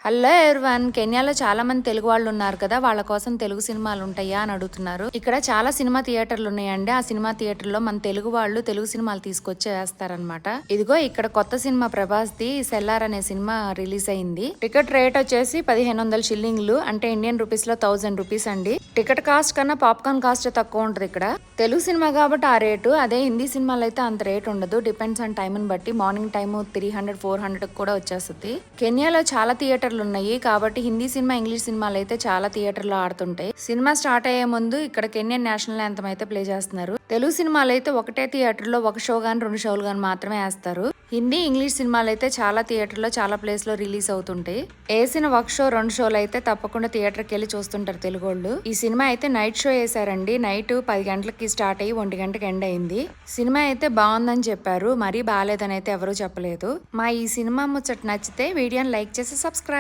Hello everyone, కెన్యాలో చాలా మంది తెలుగు వాళ్ళు ఉన్నారు కదా, వాళ్ళ కోసం తెలుగు సినిమాలు ఉంటాయా అని అడుగుతున్నారు. ఇక్కడ చాలా సినిమా థియేటర్లు ఉన్నాయండి. ఆ సినిమా థియేటర్ లో మన తెలుగు వాళ్ళు తెలుగు సినిమాలు తీసుకొచ్చి వేస్తారనమాట. ఇదిగో ఇక్కడ కొత్త సినిమా ప్రభాస్ ది సెల్లార్ అనే సినిమా రిలీజ్ అయింది. టికెట్ రేట్ వచ్చేసి 1500 షిల్లింగ్లు, అంటే ఇండియన్ రూపీస్ లో 1000 రూపీస్ అండి. టికెట్ కాస్ట్ కన్నా పాప్కార్న్ కాస్ట్ తక్కువ ఉంటది ఇక్కడ. తెలుగు సినిమా కాబట్టి ఆ రేటు, అదే హిందీ సినిమాలు అయితే అంత రేట్ ఉండదు. డిపెండ్స్ ఆన్ టైం ని బట్టి. మార్నింగ్ టైమ్ 300-400 కూడా వచ్చేస్తుంది. కెన్యాలో చాలా థియేటర్లు ఉన్నాయి కాబట్టి హిందీ సినిమా, ఇంగ్లీష్ సినిమాలు అయితే చాలా థియేటర్లో ఆడుతుంటాయి. సినిమా స్టార్ట్ అయ్యే ముందు ఇక్కడ కెన్యన్ నేషనల్ యాంథమ్ అయితే ప్లే చేస్తున్నారు. తెలుగు సినిమాలు అయితే ఒకటే థియేటర్ లో ఒక షో గాని 2 షోలు గాని మాత్రమే వేస్తారు. హిందీ, ఇంగ్లీష్ సినిమాలు అయితే చాలా థియేటర్ లో చాలా ప్లేస్ లో రిలీజ్ అవుతుంటాయి. వేసిన ఒక షో 2 షోలు అయితే తప్పకుండా థియేటర్కి వెళ్ళి చూస్తుంటారు తెలుగు వాళ్ళు. ఈ సినిమా అయితే నైట్ షో వేసారండి. నైట్ 10 గంటలకి స్టార్ట్ అయ్యి 1 గంటకి ఎండ్ అయింది. సినిమా అయితే బాగుందని చెప్పారు, మరీ బాగాలేదని అయితే ఎవరూ చెప్పలేదు. మా ఈ సినిమా ముచ్చట నచ్చితే వీడియోని లైక్ చేసి సబ్స్క్రైబ్.